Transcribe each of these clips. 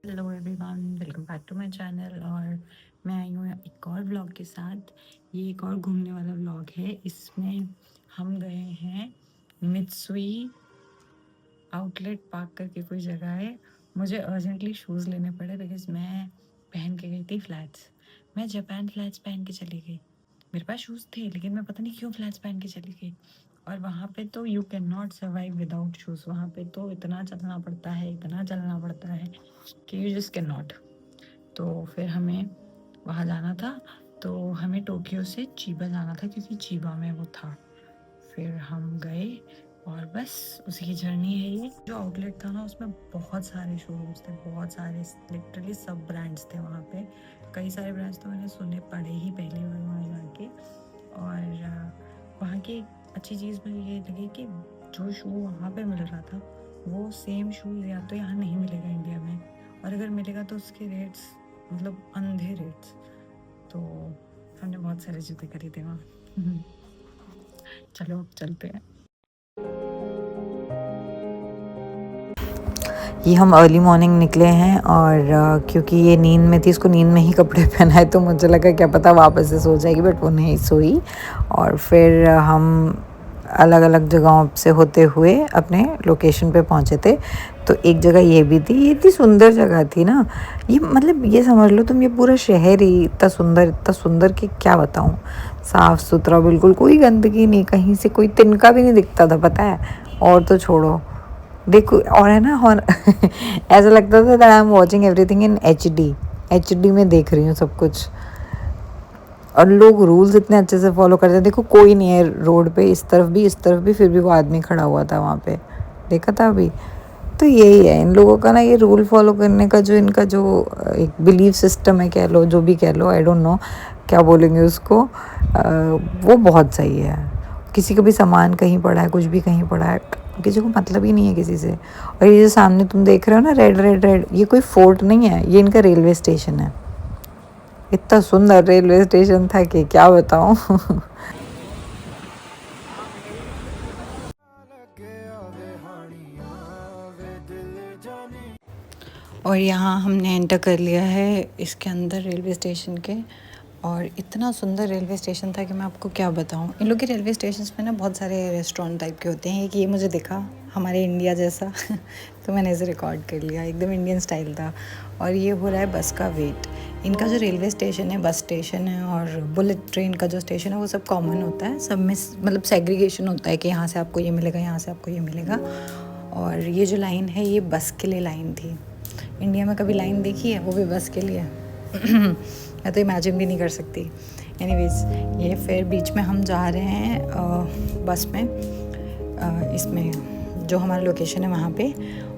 Hello everyone, welcome back to my channel. और मैं आई हूँ एक और व्लॉग के साथ। ये एक और घूमने वाला व्लॉग है। इसमें हम गए हैं मित्सुई आउटलेट पार्क करके कोई जगह है। मुझे अर्जेंटली शूज़ लेने पड़े बिकॉज मैं पहन के गई थी फ्लैट्स। मैं जापान फ्लैट्स पहन के चली गई। मेरे पास शूज़ थे लेकिन मैं पता नहीं क्यों फ्लैट्स पहन के चली गई। और वहाँ पे तो you can not survive without shoes. वहाँ पे तो इतना चलना पड़ता है, इतना चलना पड़ता है कि यू जस्ट कैन नॉट। तो फिर हमें वहाँ जाना था। तो हमें टोक्यो से चीबा जाना था क्योंकि चीबा में वो था। फिर हम गए और बस उसी की जर्नी है ये। जो आउटलेट था ना उसमें बहुत सारे शोरूम्स थे, बहुत सारे, लिटरली सब ब्रांड्स थे वहाँ पे। कई सारे ब्रांड्स तो मैंने सुने पड़े ही पहली बार वहाँ जाके। और वहाँ की अच्छी चीज़ मुझे ये लगी कि जो शू वहाँ पे मिल रहा था वो सेम शूज़ या तो यहाँ नहीं मिलेगा इंडिया में, और अगर मिलेगा तो उसके रेट्स मतलब अंधे रेट्स। तो हमने बहुत सारे जूते खरीदे वहाँ। चलो अब चलते हैं। ये हम अर्ली मॉर्निंग निकले हैं और क्योंकि ये नींद में थी, इसको नींद में ही कपड़े पहनाए तो मुझे लगा क्या पता वापस से सो जाएगी, बट वो नहीं सोई। और फिर हम अलग अलग जगहों से होते हुए अपने लोकेशन पे पहुंचे थे। तो एक जगह ये भी थी, ये इतनी सुंदर जगह थी ना। ये मतलब ये समझ लो तुम, ये पूरा शहर ही इतना सुंदर कि क्या बताऊं। साफ़ सुथरा बिल्कुल, कोई गंदगी नहीं, कहीं से कोई तिनका भी नहीं दिखता था, पता है। और तो छोड़ो, देखो, और है ना, और ऐसा लगता था that I am watching everything in H D में देख रही हूँ सब कुछ। और लोग रूल्स इतने अच्छे से फॉलो करते हैं। देखो कोई नहीं है रोड पे, इस तरफ भी इस तरफ भी, फिर भी वो आदमी खड़ा हुआ था वहाँ पे, देखा था अभी। तो यही है इन लोगों का ना, ये रूल फॉलो करने का जो इनका जो एक बिलीव सिस्टम है, कह लो जो भी कह लो, आई डोंट नो क्या बोलेंगे उसको। वो बहुत सही है। किसी का भी सामान कहीं पड़ा है, कुछ भी कहीं पड़ा है, किसी को मतलब ही नहीं है किसी से। और ये जो सामने तुम देख रहे हो ना, रेड रेड रेड, ये कोई फोर्ट नहीं है, ये इनका रेलवे स्टेशन है। इतना सुंदर रेलवे स्टेशन था कि क्या बताऊं। और यहाँ हमने एंटर कर लिया है इसके अंदर रेलवे स्टेशन के। और इतना सुंदर रेलवे स्टेशन था कि मैं आपको क्या बताऊँ। इन लोग के रेलवे स्टेशन में ना बहुत सारे रेस्टोरेंट टाइप के होते हैं कि ये मुझे दिखा हमारे इंडिया जैसा। तो मैंने इसे रिकॉर्ड कर लिया, एकदम इंडियन स्टाइल था। और ये हो रहा है बस का वेट। इनका जो रेलवे स्टेशन है, बस स्टेशन है और बुलेट ट्रेन का जो स्टेशन है वो सब कॉमन होता है। सब में मतलब सेग्रीगेशन होता है कि यहाँ से आपको ये मिलेगा, यहाँ से आपको ये मिलेगा। और ये जो लाइन है ये बस के लिए लाइन थी। इंडिया में कभी लाइन देखी है, वो भी बस के लिए। मैं तो इमेजिन भी नहीं कर सकती। एनीवेज, ये फिर बीच में हम जा रहे हैं बस में, इसमें जो हमारा लोकेशन है वहाँ पे।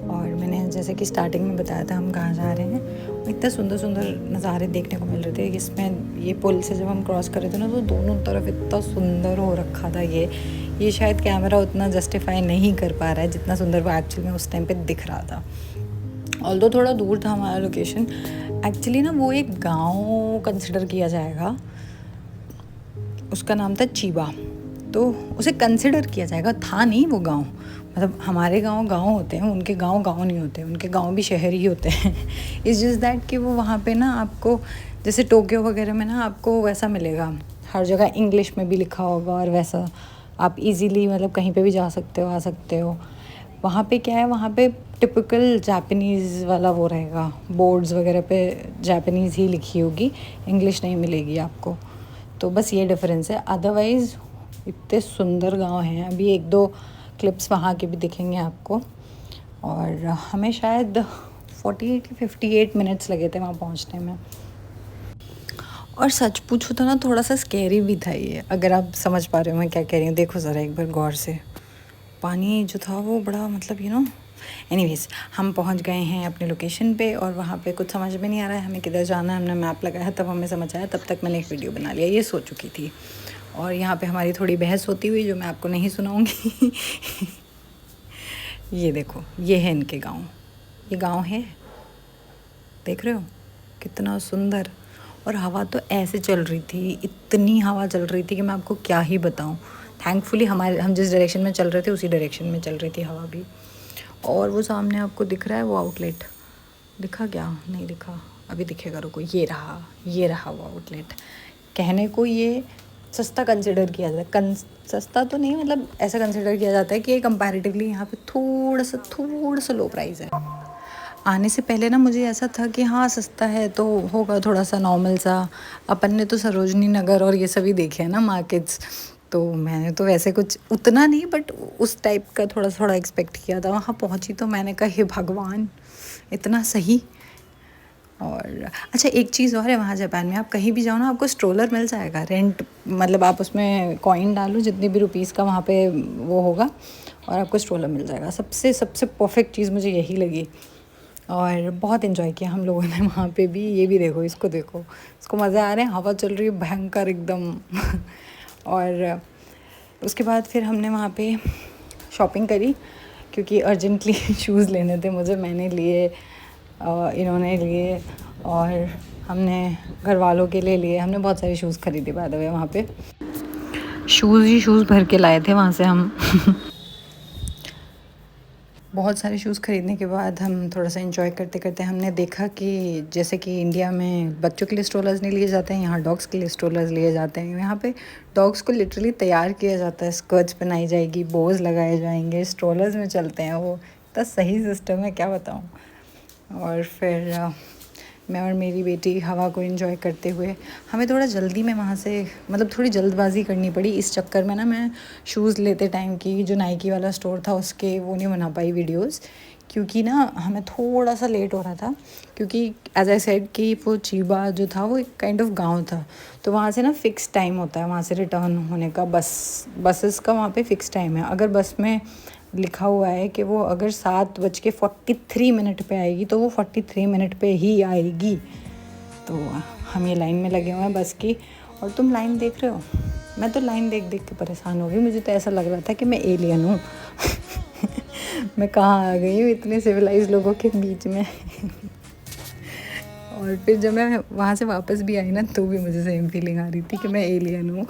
और मैंने जैसे कि स्टार्टिंग में बताया था हम कहाँ जा रहे हैं। इतने सुंदर सुंदर नज़ारे देखने को मिल रहे थे। इसमें ये पुल से जब हम क्रॉस कर रहे थे ना, तो दोनों तरफ इतना सुंदर हो रखा था। ये शायद कैमरा उतना जस्टिफाई नहीं कर पा रहा है जितना सुंदर वो एक्चुअली में उस टाइम पे दिख रहा था। ऑल्दो थोड़ा दूर था हमारा लोकेशन। एक्चुअली ना वो एक गांव कंसिडर किया जाएगा, उसका नाम था चीबा। तो उसे कंसिडर किया जाएगा, था नहीं वो गांव। मतलब हमारे गांव गांव होते हैं, उनके गांव गांव नहीं होते, उनके गांव भी शहर ही होते हैं। इट्स जस्ट दैट कि वो वहाँ पे ना आपको, जैसे टोक्यो वगैरह में ना आपको वैसा मिलेगा, हर जगह इंग्लिश में भी लिखा होगा और वैसा आप इजीली मतलब कहीं पे भी जा सकते हो, आ सकते हो। वहाँ पे क्या है, वहाँ पे टिपिकल जापानीज़ वाला वो रहेगा, बोर्ड्स वगैरह पे जापानीज़ ही लिखी होगी, इंग्लिश नहीं मिलेगी आपको। तो बस ये डिफरेंस है। अदरवाइज़ इतने सुंदर गांव हैं। अभी एक दो क्लिप्स वहाँ के भी दिखेंगे आपको। और हमें शायद 48 मिनट्स लगे थे वहाँ पहुँचने में। और सच पूछो तो ना थोड़ा सा स्कैरी भी था ये, अगर आप समझ पा रहे हो मैं क्या कह रही हूँ। देखो ज़रा एक बार गौर से, पानी जो था वो बड़ा मतलब एनीवेज, हम पहुंच गए हैं अपने लोकेशन पे। और वहाँ पे कुछ समझ में नहीं आ रहा है हमें किधर जाना है। हमने मैप लगाया तब हमें समझ आया, तब तक मैंने एक वीडियो बना लिया, ये सो चुकी थी। और यहाँ पे हमारी थोड़ी बहस होती हुई जो मैं आपको नहीं सुनाऊंगी। ये देखो, ये है इनके गांव, ये गांव है, देख रहे हो कितना सुंदर। और हवा तो ऐसे चल रही थी, इतनी हवा चल रही थी कि मैं आपको क्या ही बताऊं। थैंकफुली हम जिस डायरेक्शन में चल रहे थे उसी डायरेक्शन में चल रही थी हवा भी। और वो सामने आपको दिख रहा है वो आउटलेट, दिखा क्या? नहीं दिखा, अभी दिखेगा, रुको। ये रहा वो आउटलेट। कहने को ये सस्ता कंसिडर किया जाता है, सस्ता तो नहीं, मतलब ऐसा कंसिडर किया जाता है कि ये कंपैरेटिवली यहाँ पे थोड़ा सा लो प्राइस है। आने से पहले ना मुझे ऐसा था कि हाँ सस्ता है तो होगा थोड़ा सा नॉर्मल सा। अपन ने तो सरोजनी नगर और ये सभी देखे हैं ना मार्केट्स, तो मैंने तो वैसे कुछ उतना नहीं बट उस टाइप का थोड़ा एक्सपेक्ट किया था। वहाँ पहुँची तो मैंने कहा हे भगवान, इतना सही। और अच्छा एक चीज़ और है, वहाँ जापान में आप कहीं भी जाओ ना, आपको स्ट्रोलर मिल जाएगा रेंट, मतलब आप उसमें कॉइन डालो जितनी भी रुपीस का वहाँ पे वो होगा और आपको स्ट्रोलर मिल जाएगा। सबसे सबसे परफेक्ट चीज़ मुझे यही लगी और बहुत इन्जॉय किया हम लोगों ने वहाँ पे भी। ये भी देखो, इसको देखो, इसको मज़े आ रहे हैं, हवा चल रही है भयंकर एकदम। और उसके बाद फिर हमने वहाँ पे शॉपिंग करी क्योंकि अर्जेंटली शूज़ लेने थे मुझे, मैंने लिए, इन्होंने लिए और हमने घर वालों के लिए हमने बहुत सारे शूज़ खरीदे। बाय द वे वहाँ पे शूज़ ही शूज़ भर के लाए थे वहाँ से हम। बहुत सारे शूज़ ख़रीदने के बाद हम थोड़ा सा एंजॉय करते करते हमने देखा कि जैसे कि इंडिया में बच्चों के लिए स्ट्रोलर्स नहीं लिए जाते हैं, यहाँ डॉग्स के लिए स्ट्रोलर्स लिए जाते हैं। यहाँ पे डॉग्स को लिटरली तैयार किया जाता है, स्कर्ट्स पहनाई जाएगी, बोझ लगाए जाएंगे, स्ट्रोलर्स में चलते हैं। वो इतना सही सिस्टम है, क्या बताऊँ। और फिर मैं और मेरी बेटी हवा को एंजॉय करते हुए, हमें थोड़ा जल्दी में वहाँ से, मतलब थोड़ी जल्दबाजी करनी पड़ी इस चक्कर में ना। मैं शूज़ लेते टाइम की जो नाइकी वाला स्टोर था उसके वो नहीं बना पाई वीडियोस, क्योंकि ना हमें थोड़ा सा लेट हो रहा था। क्योंकि एज आई सेड कि वो चीबा जो था वो एक काइंड ऑफ गांव था, तो वहाँ से ना फ़िक्स टाइम होता है वहाँ से रिटर्न होने का। बसेस का वहाँ पे फ़िक्स टाइम है। अगर बस में लिखा हुआ है कि वो अगर 7:43 पे आएगी तो वो 43 मिनट पे ही आएगी। तो हम ये लाइन में लगे हुए हैं बस की, और तुम लाइन देख रहे हो। मैं तो लाइन देख देख के परेशान हो गई, मुझे तो ऐसा लग रहा था कि मैं एलियन हूँ। मैं कहाँ आ गई हूँ इतने सिविलाइज लोगों के बीच में। और फिर जब मैं वहाँ से वापस भी आई ना तो भी मुझे सेम फीलिंग आ रही थी कि मैं एलियन हूँ।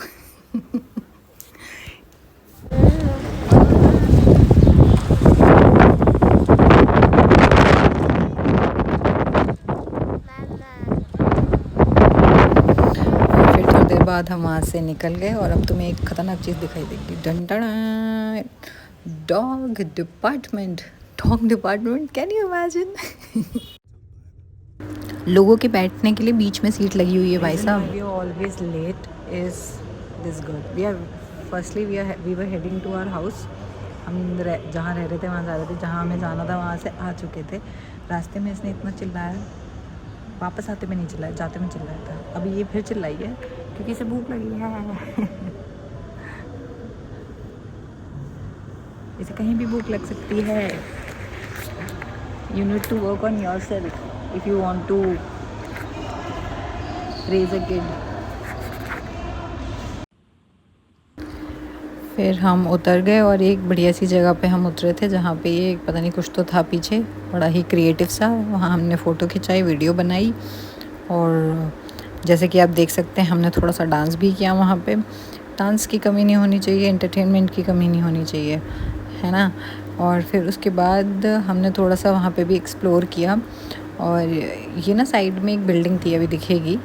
बाद हम वहाँ से निकल गए और अब तुम्हें एक ख़तरनाक चीज़ दिखाई देगी। Done dog department, can you imagine. लोगों के बैठने के लिए बीच में सीट लगी हुई है भाई साहब। We always let is this good. We were heading to our house. हम जहाँ रह रहे थे वहाँ जा रहे थे, जहाँ हमें जाना था वहाँ से आ चुके थे। रास्ते में इसने इतना चिल्लाया, वापस आते में नहीं चिल्लाया, जाते में चिल्लाया था। अभी ये फिर चिल्लाई है क्योंकि इसे भूख लगी है। इसे कहीं भी भूख लग सकती है। You need to work on yourself if you want to raise a kid. फिर हम उतर गए और एक बढ़िया सी जगह पे हम उतरे थे जहाँ पे ये पता नहीं कुछ तो था पीछे, बड़ा ही क्रिएटिव सा। वहाँ हमने फ़ोटो खिंचाई, वीडियो बनाई और जैसे कि आप देख सकते हैं हमने थोड़ा सा डांस भी किया वहाँ पे। डांस की कमी नहीं होनी चाहिए, एंटरटेनमेंट की कमी नहीं होनी चाहिए, है ना। और फिर उसके बाद हमने थोड़ा सा वहाँ पे भी एक्सप्लोर किया। और ये ना साइड में एक बिल्डिंग थी, अभी दिखेगी।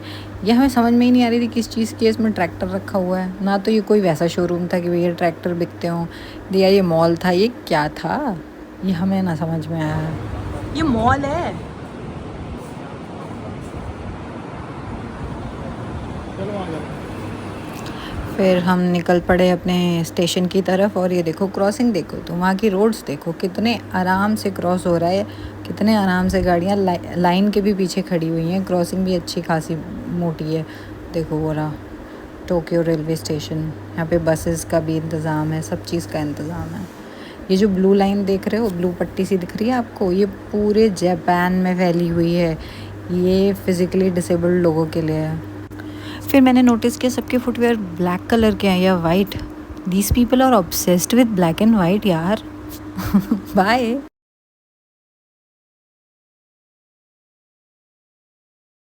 ये हमें समझ में ही नहीं आ रही थी किस चीज़ की है, इसमें ट्रैक्टर रखा हुआ है ना। तो ये कोई वैसा शोरूम था कि भैया ट्रैक्टर बिकते हों, या ये मॉल था, ये क्या था ये हमें ना समझ में आया। ये मॉल है। फिर हम निकल पड़े अपने स्टेशन की तरफ और ये देखो क्रॉसिंग देखो, तो वहाँ की रोड्स देखो कितने आराम से क्रॉस हो रहा है, कितने आराम से गाड़ियाँ लाइन के भी पीछे खड़ी हुई हैं। क्रॉसिंग भी अच्छी खासी मोटी है। देखो वो रहा टोक्यो रेलवे स्टेशन। यहाँ पे बसेस का भी इंतज़ाम है, सब चीज़ का इंतज़ाम है। ये जो ब्लू लाइन देख रहे हो, ब्लू पट्टी सी दिख रही है आपको, ये पूरे जापान में फैली हुई है। ये फिज़िकली डिसेबल्ड लोगों के लिए है। फिर मैंने नोटिस किया सबके फुटवेयर ब्लैक कलर के हैं या white. These people are obsessed with black and white यार। बाय।